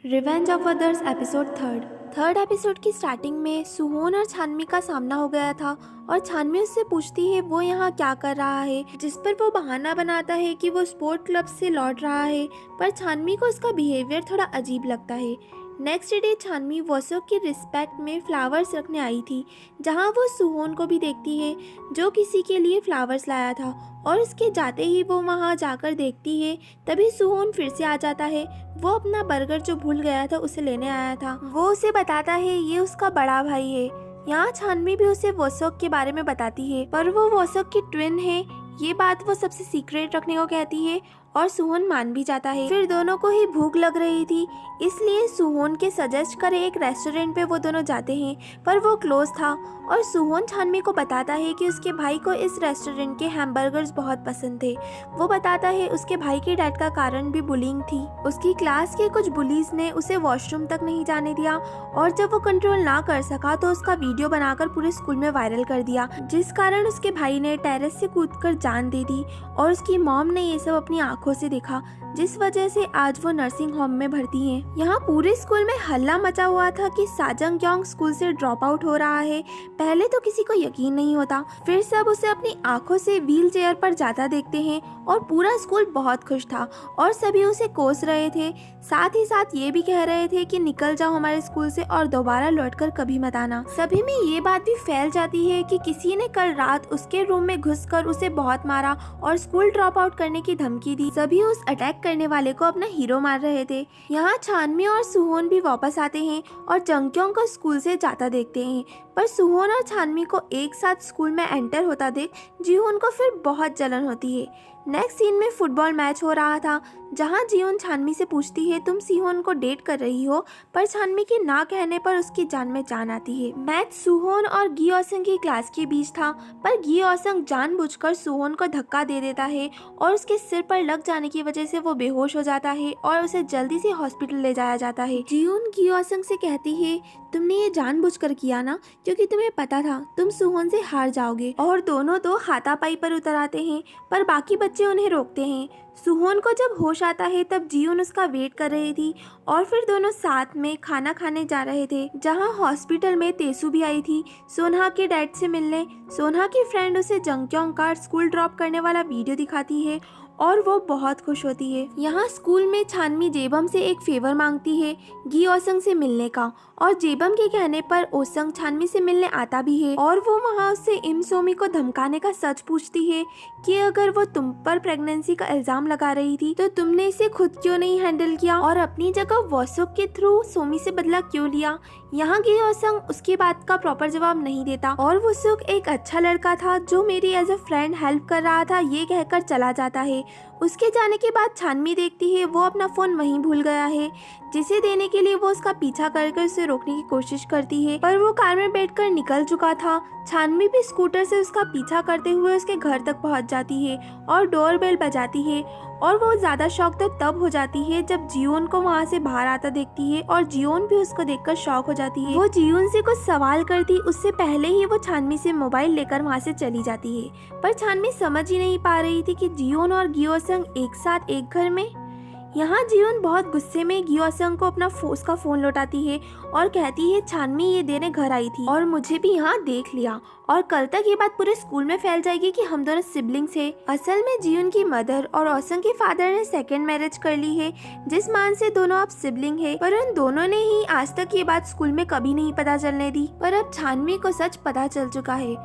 Revenge of others episode third episode की starting में सुहोन और छानमी का सामना हो गया था और छानमी उससे पूछती है वो यहाँ क्या कर रहा है, जिस पर वो बहाना बनाता है कि वो स्पोर्ट क्लब से लौट रहा है। पर छानमी को उसका बिहेवियर थोड़ा अजीब लगता है। नेक्स्ट डे छानमी वॉसोक की रिस्पेक्ट में फ्लावर्स रखने आई थी, जहाँ वो सुहोन को भी देखती है जो किसी के लिए फ्लावर्स लाया था। और उसके जाते ही वो वहाँ जाकर देखती है, तभी सुहोन फिर से आ जाता है। वो अपना बर्गर जो भूल गया था उसे लेने आया था। वो उसे बताता है ये उसका बड़ा भाई है। यहाँ छानवी भी उसे वॉसोक के बारे में बताती है, पर वो वॉसोक की ट्विन है, ये बात वो सबसे सीक्रेट रखने को कहती है और सुहोन मान भी जाता है। फिर दोनों को ही भूख लग रही थी, इसलिए सुहोन के सजेस्ट करे एक रेस्टोरेंट पे वो दोनों जाते हैं, पर वो क्लोज था। और सुहोन छानवी को बताता है कि उसके भाई को इस रेस्टोरेंट के हैमबर्गर्स बहुत पसंद थे। वो बताता है उसके भाई के डेथ का कारण भी बुलिंग थी। उसकी क्लास के कुछ बुलीज ने उसे वॉशरूम तक नहीं जाने दिया और जब वो कंट्रोल ना कर सका तो उसका वीडियो बनाकर पूरे स्कूल में वायरल कर दिया, जिस कारण उसके भाई ने टेरेस से कूदकर जान दे दी। और उसकी मॉम ने ये सब अपनी आंखों से देखा, जिस वजह से आज वो नर्सिंग होम में भर्ती हैं। यहाँ पूरे स्कूल में हल्ला मचा हुआ था कि साजंग योंग स्कूल से ड्रॉप आउट हो रहा है। पहले तो किसी को यकीन नहीं होता, फिर सब उसे अपनी आंखों से व्हील चेयर पर जाता देखते हैं और पूरा स्कूल बहुत खुश था और सभी उसे कोस रहे थे। साथ ही साथ ये भी कह रहे थे कि निकल जाओ हमारे स्कूल से और दोबारा लौटकर कभी मत आना। सभी में ये बात भी फैल जाती है कि किसी ने कल रात उसके रूम में घुसकर उसे बहुत मारा और स्कूल ड्रॉप आउट करने की धमकी दी। सभी उस अटैक करने वाले को अपना हीरो मान रहे थे। यहाँ छानमी और सुहोन भी वापस आते हैं और जंक्योंग को स्कूल से जाता देखते हैं, पर सुहोन और छानमी को एक साथ स्कूल में एंटर होता देख जीहोन को फिर बहुत जलन होती है। नेक्स्ट सीन में फुटबॉल मैच हो रहा था, जहां जीहोन छानमी से पूछती है तुम सिहोन को डेट कर रही हो, पर छानमी के ना कहने पर उसकी जान में जान आती है। मैच सुहोन और गी ओसंग की क्लास के बीच था, पर गी ओसंग जानबूझकर सुहोन को धक्का दे देता है और उसके सिर पर लग जाने की वजह से वो बेहोश हो जाता है और उसे जल्दी से हॉस्पिटल ले जाया जाता है। जीहोन गी ओसंग से कहती है तुमने ये जानबूझकर किया ना, क्योंकि तुम्हें पता था तुम सुहोन से हार जाओगे। और दोनों तो हाथापाई पर उतर आते हैं, पर बाकी बच्चे उन्हें रोकते हैं। सुहोन को जब होश आता है तब जीहोन उसका वेट कर रही थी और फिर दोनों साथ में खाना खाने जा रहे थे, जहां हॉस्पिटल में तेसू भी आई थी सोनहा के डैड से मिलने। सोनहा की फ्रेंड उसे जंक्योंग का स्कूल ड्रॉप करने वाला वीडियो दिखाती है और वो बहुत खुश होती है। यहाँ स्कूल में छानमी जेबम से एक फेवर मांगती है गी ओसंग से मिलने का, और जेबम के कहने पर ओसंग छानमी से मिलने आता भी है और वो वहाँ उससे इम सोमी को धमकाने का सच पूछती है कि अगर वो तुम पर प्रेगनेंसी का इल्जाम लगा रही थी तो तुमने इसे खुद क्यों नहीं हैंडल किया और अपनी जगह वॉसुक के थ्रू सोमी से बदला क्यों लिया। यहाँ गी ओसंग उसकी बात का प्रॉपर जवाब नहीं देता और वॉसुक एक अच्छा लड़का था जो मेरी एज अ फ्रेंड हेल्प कर रहा था ये कहकर चला जाता है। उसके जाने के बाद छानमी देखती है वो अपना फोन वहीं भूल गया है, जिसे देने के लिए वो उसका पीछा कर उसे रोकने की कोशिश करती है, पर वो कार में बैठकर निकल चुका था। छानवी भी स्कूटर से उसका पीछा करते हुए उसके घर तक पहुंच जाती है और डोरबेल बजाती है, और वो ज्यादा शॉक तो तब हो जाती है जब जियोन को वहाँ से बाहर आता देखती है और जियोन भी उसको देखकर शॉक हो जाती है। वो जियोन से कुछ सवाल करती उससे पहले ही वो छानवी से मोबाइल लेकर वहाँ से चली जाती है, पर छानवी समझ ही नहीं पा रही थी कि जियोन और गी ओसंग एक साथ एक घर में। यहाँ जियोन बहुत गुस्से में गी ओसंग को अपना उसका फोन लौटाती है और कहती है छानवी ये देने घर आई थी और मुझे भी यहाँ देख लिया, और कल तक ये बात पूरे स्कूल में फैल जाएगी कि हम दोनों सिबलिंग्स है। असल में जियोन की मदर और ओसंग के फादर ने सेकंड मैरिज कर ली है, जिस मान से दोनों अब सिबलिंग है, पर उन दोनों ने ही आज तक ये बात स्कूल में कभी नहीं पता चलने दी। पर अब छानवी को सच पता चल चुका है।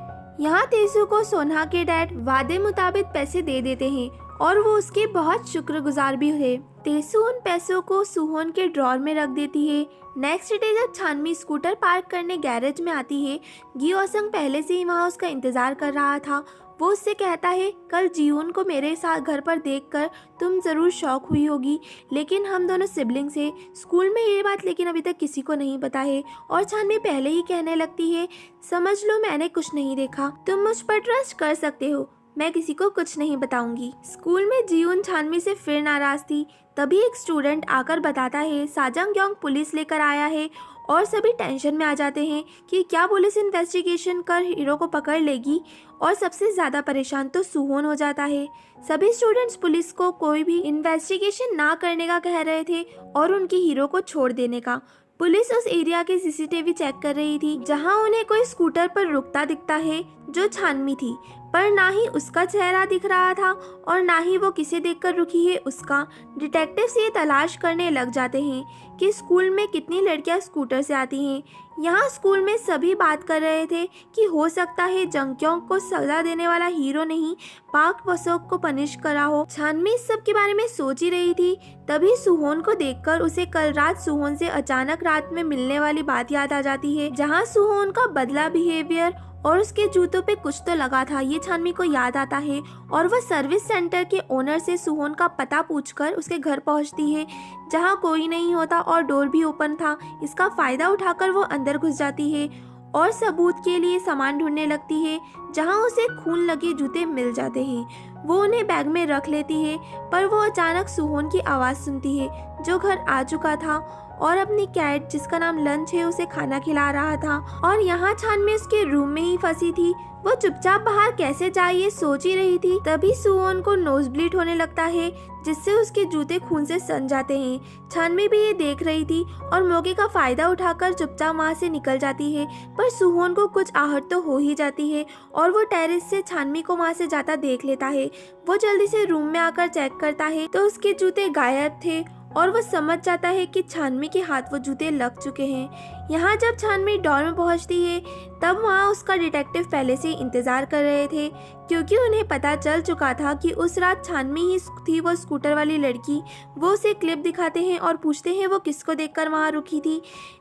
यहाँ तेसू को सोनहा के डैड वादे मुताबिक पैसे दे देते हैं और वो उसके बहुत शुक्रगुजार भी है। तेसू उन पैसों को सुहोन के ड्रॉर में रख देती है। नेक्स्ट डे जब छानवी स्कूटर पार्क करने गैरेज में आती है, गी ओसंग पहले से ही वहाँ उसका इंतजार कर रहा था। वो उससे कहता है कल जियोन को मेरे साथ घर पर देखकर तुम जरूर शॉक हुई होगी, लेकिन हम दोनों सिबलिंग्स हैं। स्कूल में ये बात लेकिन अभी तक किसी को नहीं पता है। और छानवी पहले ही कहने लगती है समझ लो मैंने कुछ नहीं देखा, तुम मुझ पर ट्रस्ट कर सकते हो, मैं किसी को कुछ नहीं बताऊंगी। स्कूल में जीउन छानमी से फिर नाराज थी। तभी एक स्टूडेंट आकर बताता है साजंग पुलिस लेकर आया है और सभी टेंशन में आ जाते हैं कि क्या पुलिस इन्वेस्टिगेशन कर हीरो को पकड़ लेगी। और सबसे ज़्यादा परेशान तो सुहोन हो जाता है। सभी स्टूडेंट्स पुलिस को कोई भी इन्वेस्टिगेशन ना करने का कह रहे थे और उनके हीरो को छोड़ देने का। पुलिस उस एरिया के सीसीटीवी चेक कर रही थी जहां उन्हें कोई स्कूटर पर रुकता दिखता है जो छानमी थी, पर ना ही उसका चेहरा दिख रहा था और ना ही वो किसे देखकर रुकी है उसका। डिटेक्टिव्स ये तलाश करने लग जाते हैं कि स्कूल में कितनी लड़कियां स्कूटर से आती हैं। यहाँ स्कूल में सभी बात कर रहे थे कि हो सकता है जंक्योंग को सजा देने वाला हीरो नहीं पार्क बसोक को पनिश करा हो। छानमी इस सब के बारे में सोच ही रही थी, तभी सुहोन को देखकर उसे कल रात सुहोन से अचानक रात में मिलने वाली बात याद आ जाती है, जहाँ सुहोन का बदला बिहेवियर और उसके जूतों पे कुछ तो लगा था। ये छानमी को याद आता है और वह सर्विस सेंटर के ओनर से सुहोन का पता पूछकर उसके घर पहुंचती है, जहां कोई नहीं होता और डोर भी ओपन था। इसका फायदा उठाकर वो अंदर घुस जाती है और सबूत के लिए सामान ढूंढने लगती है, जहां उसे खून लगे जूते मिल जाते हैं। वो उन्हें बैग में रख लेती है, पर वो अचानक सुहोन की आवाज़ सुनती है जो घर आ चुका था और अपनी कैट जिसका नाम लंच है उसे खाना खिला रहा था। और यहाँ छानमी उसके रूम में ही फंसी थी। वो चुपचाप बाहर कैसे जाए ये सोच ही रही थी, तभी सुहोन को नोज ब्लीड होने लगता है जिससे उसके जूते खून से सन जाते हैं। छानमी भी ये देख रही थी और मौके का फायदा उठाकर चुपचाप वहाँ से निकल जाती है, पर सुहोन को कुछ आहट तो हो ही जाती है और वो टेरेस से छानमी को वहाँ से जाता देख लेता है। वो जल्दी से रूम में आकर चेक करता है तो उसके जूते गायब थे और वो समझ जाता है कि छानमी के हाथ वो जूते लग चुके हैं। यहाँ जब छानमी डॉर में पहुँचती है तब वहाँ उसका डिटेक्टिव पहले से इंतज़ार कर रहे थे, क्योंकि उन्हें पता चल चुका था कि उस रात छानमी ही थी वो स्कूटर वाली लड़की। वो उसे क्लिप दिखाते हैं और पूछते हैं वो किसको देखकर वहाँ रुकी थी।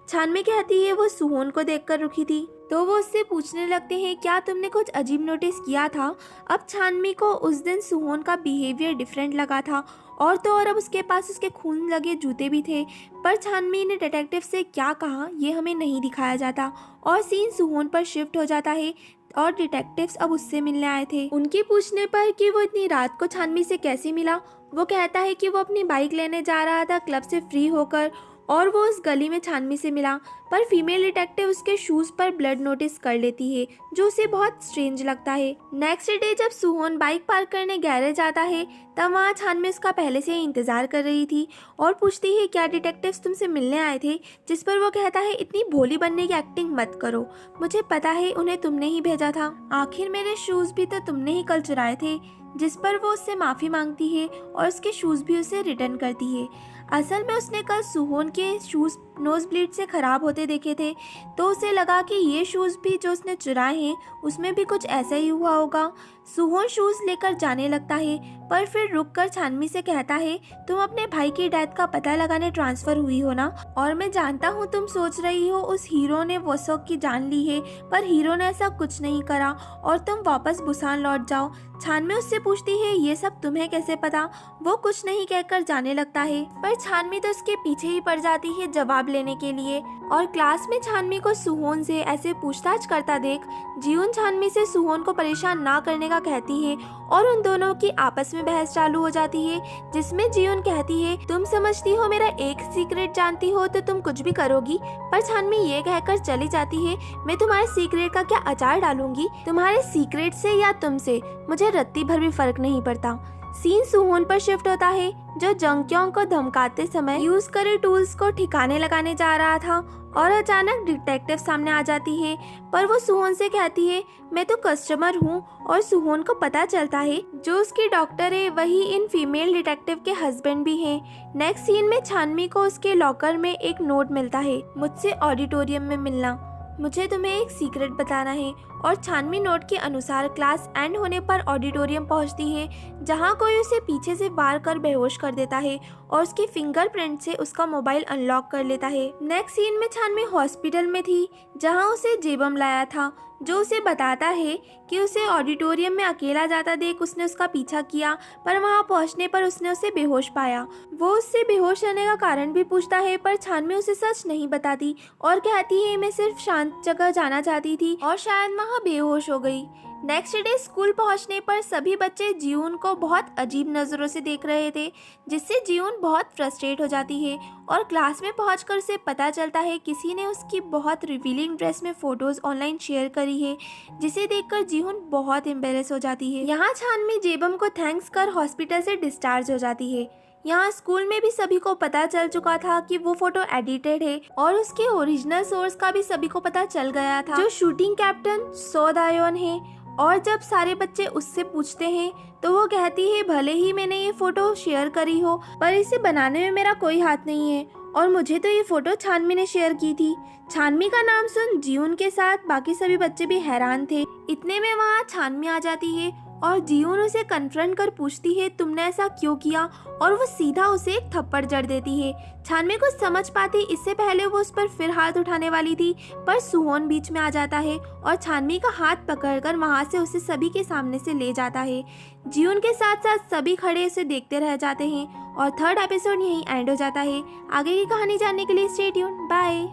छानमी कहती है वो सुहोन को देखकर रुकी थी, तो वो उससे पूछने लगते हैं क्या तुमने कुछ अजीब नोटिस किया था। अब छानमी को उस दिन सुहोन का बिहेवियर डिफरेंट लगा था और तो और अब उसके पास उसके खून लगे जूते भी थे, पर छानमी ने डिटेक्टिव से क्या कहा ये हमें नहीं दिखाया जाता और सीन सुहोन पर शिफ्ट हो जाता है और डिटेक्टिव्स अब उससे मिलने आए थे। उनके पूछने पर कि वो इतनी रात को छानमी से कैसे मिला, वो कहता है कि वो अपनी बाइक लेने जा रहा था क्लब से फ्री होकर और वो उस गली में छानमी से मिला, पर फीमेल डिटेक्टिव उसके शूज़ पर ब्लड नोटिस कर लेती है जो उसे बहुत स्ट्रेंज लगता है। नेक्स्ट डे जब सुहोन बाइक पार्क करने गैरेज आता है तब वहाँ छानमी उसका पहले से ही इंतज़ार कर रही थी और पूछती है क्या डिटेक्टिव्स तुमसे मिलने आए थे, जिस पर वो कहता है इतनी भोली बनने की एक्टिंग मत करो, मुझे पता है उन्हें तुमने ही भेजा था, आखिर मेरे शूज़ भी तो तुमने ही कल चुराए थे। जिस पर वो उससे माफ़ी मांगती है और उसके शूज़ भी उसे रिटर्न करती है। असल में उसने कल सुहोन के शूज़ नोज ब्लीड से ख़राब होते देखे थे, तो उसे लगा कि ये शूज़ भी जो उसने चुराए हैं उसमें भी कुछ ऐसा ही हुआ होगा। सुहोन शूज़ लेकर जाने लगता है, पर फिर रुककर छानमी से कहता है तुम अपने भाई की डेथ का पता लगाने ट्रांसफ़र हुई हो ना, और मैं जानता हूँ तुम सोच रही हो उस हीरो ने वसोक की जान ली है, पर हीरो ने ऐसा कुछ नहीं करा और तुम वापस बुसान लौट जाओ। छानमी उससे पूछती है ये सब तुम्हें कैसे पता। वो कुछ नहीं कहकर जाने लगता है, पर छानमी तो उसके पीछे ही पड़ जाती है जवाब लेने के लिए। और क्लास में छानमी को सुहोन से ऐसे पूछताछ करता देख जीउन छानमी से सुहोन को परेशान ना करने का कहती है और उन दोनों की आपस में बहस चालू हो जाती है, जिसमें जीउन कहती है तुम समझती हो मेरा एक सीक्रेट जानती हो तो तुम कुछ भी करोगी, पर छानमी ये कहकर चली जाती है मैं तुम्हारे सीक्रेट का क्या अचार डालूंगी, तुम्हारे सीक्रेट से या तुमसे मुझे रत्ती भर भी फर्क नहीं पड़ता। सीन सुहोन पर शिफ्ट होता है जो जंक्योंग को धमकाते समय यूज करे टूल्स को ठिकाने लगाने जा रहा था और अचानक डिटेक्टिव सामने आ जाती है, पर वो सुहोन से कहती है मैं तो कस्टमर हूँ, और सुहोन को पता चलता है जो उसकी डॉक्टर है वही इन फीमेल डिटेक्टिव के हस्बैंड भी हैं। नेक्स्ट सीन में छानमी को उसके लॉकर में एक नोट मिलता है मुझसे ऑडिटोरियम में मिलना, मुझे तुम्हें एक सीक्रेट बताना है। और छानमी नोट के अनुसार क्लास एंड होने पर ऑडिटोरियम पहुंचती है जहां कोई उसे पीछे से वार कर बेहोश कर देता है और उसके फिंगरप्रिंट से उसका मोबाइल अनलॉक कर लेता है। नेक्स्ट सीन में छानमी हॉस्पिटल में थी जहां उसे जेबम लाया था, जो उसे बताता है कि उसे ऑडिटोरियम में अकेला जाता देख उसने उसका पीछा किया, पर वहां पहुंचने पर उसने उसे बेहोश पाया। वो उससे बेहोश रहने का कारण भी पूछता है, पर छानमी उसे सच नहीं बताती और कहती है मैं सिर्फ शांत जगह जाना चाहती थी और शायद वहां बेहोश हो गई। नेक्स्ट डे स्कूल पहुंचने पर सभी बच्चे जियून को बहुत अजीब नज़रों से देख रहे थे, जिससे जियून बहुत फ्रस्ट्रेट हो जाती है और क्लास में पहुंचकर उसे पता चलता है किसी ने उसकी बहुत रिवीलिंग ड्रेस में फ़ोटोज़ ऑनलाइन शेयर करी है, जिसे देखकर जियून बहुत एम्बेरस हो जाती है। यहाँ छानमी जेबम को थैंक्स कर हॉस्पिटल से डिस्चार्ज हो जाती है। यहाँ स्कूल में भी सभी को पता चल चुका था कि वो फोटो एडिटेड है और उसके ओरिजिनल सोर्स का भी सभी को पता चल गया था, जो शूटिंग कैप्टन सो दायोन है। और जब सारे बच्चे उससे पूछते हैं तो वो कहती है भले ही मैंने ये फोटो शेयर करी हो, पर इसे बनाने में मेरा कोई हाथ नहीं है और मुझे तो ये फोटो छानमी ने शेयर की थी। छानमी का नाम सुन जियून के साथ बाकी सभी बच्चे भी हैरान थे। इतने में वहाँ छानमी आ जाती है और जियून उसे कन्फ्रंट कर पूछती है तुमने ऐसा क्यों किया, और वो सीधा उसे एक थप्पड़ जड़ देती है। छानमी कुछ समझ पाती इससे पहले वो उस पर फिर हाथ उठाने वाली थी, पर सुहोन बीच में आ जाता है और छानमी का हाथ पकड़कर वहां से उसे सभी के सामने से ले जाता है। जियून के साथ साथ सभी खड़े उसे देखते रह जाते हैं और थर्ड एपिसोड यहीं एंड हो जाता है। आगे की कहानी जानने के लिए स्टे ट्यून्ड। बाय।